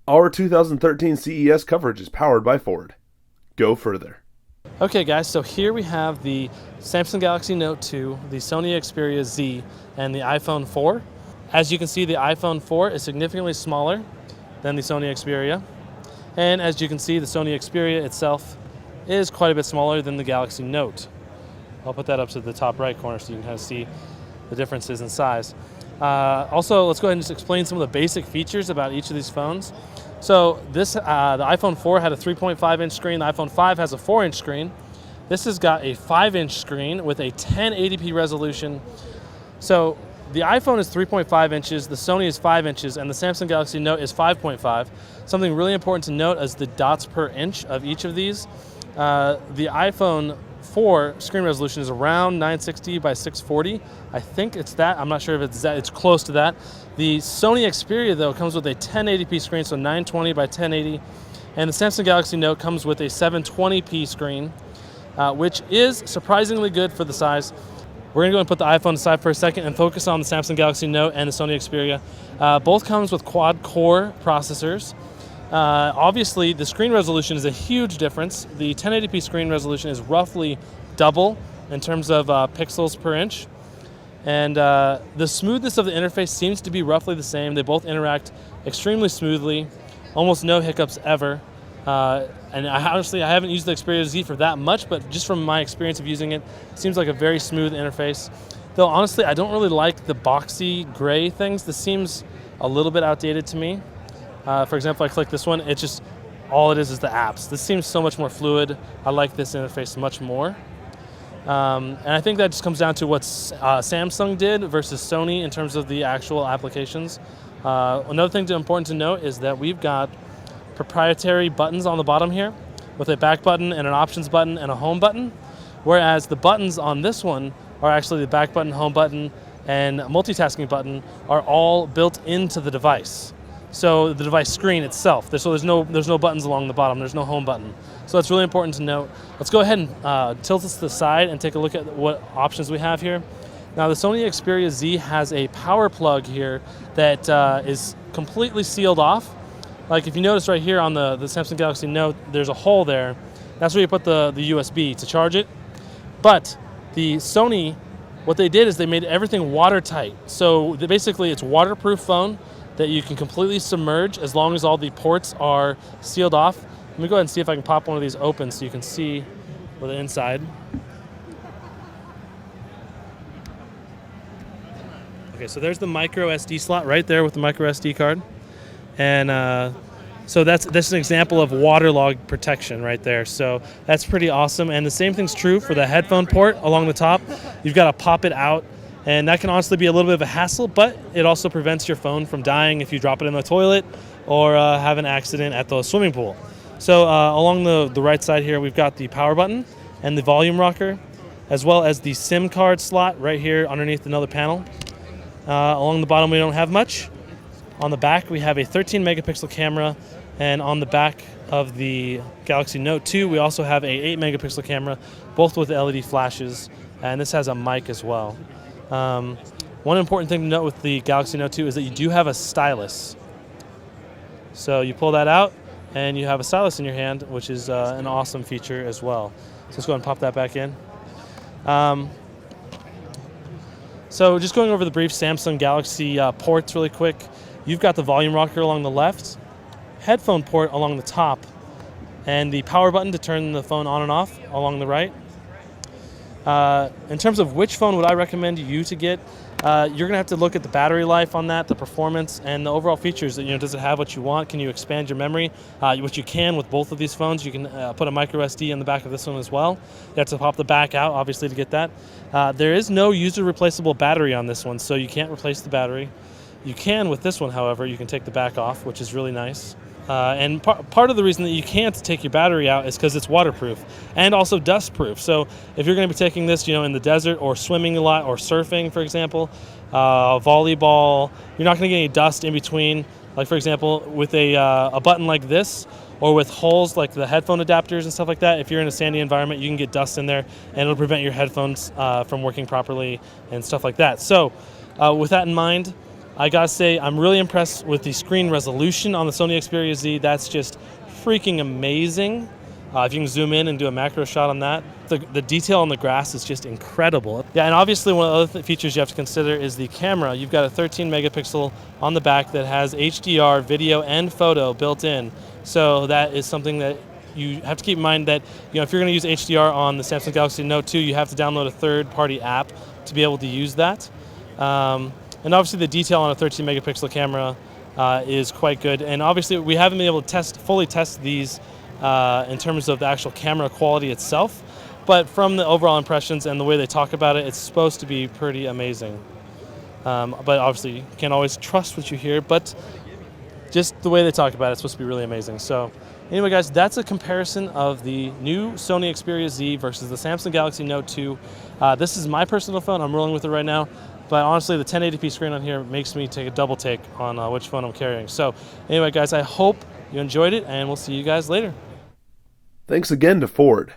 Our 2013 CES coverage is powered by Ford. Go further. Okay guys, so here we have the Samsung Galaxy Note 2, the Sony Xperia Z, and the iPhone 4. As you can see, the iPhone 4 is significantly smaller than the Sony Xperia. And as you can see, the Sony Xperia itself is quite a bit smaller than the Galaxy Note. I'll put that up to the top right corner so you can kind of see the differences in size. Also, let's go ahead and just explain some of the basic features about each of these phones. So the iPhone 4 had a 3.5-inch screen. The iPhone 5 has a 4-inch screen. This has got a 5-inch screen with a 1080p resolution. So the iPhone is 3.5 inches, the Sony is 5 inches, and the Samsung Galaxy Note is 5.5. Something really important to note is the dots per inch of each of these. The iPhone 4 screen resolution is around 960 by 640. I think it's that. I'm not sure if it's that. It's close to that. The Sony Xperia, though, comes with a 1080p screen, so 920 by 1080. And the Samsung Galaxy Note comes with a 720p screen, which is surprisingly good for the size. We're going to go and put the iPhone aside for a second and focus on the Samsung Galaxy Note and the Sony Xperia. Both comes with quad-core processors. Obviously, the screen resolution is a huge difference. The 1080p screen resolution is roughly double in terms of pixels per inch. And the smoothness of the interface seems to be roughly the same. They both interact extremely smoothly, almost no hiccups ever. And honestly, I haven't used the Xperia Z for that much, but just from my experience of using it, it seems like a very smooth interface. Though honestly, I don't really like the boxy gray things. This seems a little bit outdated to me. For example, I click this one, it's just, all it is the apps. This seems so much more fluid. I like this interface much more. And I think that just comes down to what Samsung did versus Sony in terms of the actual applications. Another thing important to note is that we've got proprietary buttons on the bottom here with a back button and an options button and a home button, whereas the buttons on this one are actually the back button, home button, and multitasking button are all built into the device. So the device screen itself, there's no buttons along the bottom, there's no home button. So that's really important to note. Let's go ahead and tilt this to the side and take a look at what options we have here. Now the Sony Xperia Z has a power plug here that is completely sealed off. Like if you notice right here on the Samsung Galaxy Note, there's a hole there. That's where you put the USB to charge it. But the Sony, what they did is they made everything watertight. So basically it's a waterproof phone that you can completely submerge as long as all the ports are sealed off. Let me go ahead and see if I can pop one of these open so you can see the inside. Okay, so there's the micro SD slot right there with the micro SD card. And so that's an example of waterlog protection right there. So that's pretty awesome. And the same thing's true for the headphone port along the top. You've got to pop it out. And that can honestly be a little bit of a hassle, but it also prevents your phone from dying if you drop it in the toilet or have an accident at the swimming pool. So along the right side here, we've got the power button and the volume rocker, as well as the SIM card slot right here underneath another panel. Along the bottom, we don't have much. On the back, we have a 13 megapixel camera, and on the back of the Galaxy Note 2, we also have a 8 megapixel camera, both with LED flashes, and this has a mic as well. One important thing to note with the Galaxy Note 2 is that you do have a stylus. So you pull that out, and you have a stylus in your hand, which is an awesome feature as well. So let's go ahead and pop that back in. So just going over the brief Samsung Galaxy ports really quick. You've got the volume rocker along the left, headphone port along the top, and the power button to turn the phone on and off along the right. In terms of which phone would I recommend you to get, you're going to have to look at the battery life on that, the performance, and the overall features. Does it have what you want? Can you expand your memory? Which you can with both of these phones. You can put a micro SD in the back of this one as well. You have to pop the back out, obviously, to get that. There is no user replaceable battery on this one, so you can't replace the battery. You can with this one, however. You can take the back off, which is really nice. And part of the reason that you can't take your battery out is because it's waterproof and also dust-proof. So if you're going to be taking this, in the desert or swimming a lot or surfing, for example, volleyball, you're not going to get any dust in between. Like, for example, with a button like this or with holes like the headphone adapters and stuff like that, if you're in a sandy environment, you can get dust in there, and it'll prevent your headphones from working properly and stuff like that. So with that in mind, I gotta say, I'm really impressed with the screen resolution on the Sony Xperia Z. That's just freaking amazing. If you can zoom in and do a macro shot on that, the detail on the grass is just incredible. Yeah, and obviously one of the other features you have to consider is the camera. You've got a 13 megapixel on the back that has HDR video and photo built in. So that is something that you have to keep in mind, that if you're going to use HDR on the Samsung Galaxy Note 2, you have to download a third-party app to be able to use that. And obviously the detail on a 13 megapixel camera is quite good. And obviously we haven't been able to fully test these in terms of the actual camera quality itself, but from the overall impressions and the way they talk about it, it's supposed to be pretty amazing. But obviously you can't always trust what you hear, but just the way they talk about it, it's supposed to be really amazing. So anyway, guys, that's a comparison of the new Sony Xperia Z versus the Samsung Galaxy Note 2. This is my personal phone. I'm rolling with it right now. But honestly, the 1080p screen on here makes me take a double take on which phone I'm carrying. So anyway, guys, I hope you enjoyed it, and we'll see you guys later. Thanks again to Ford.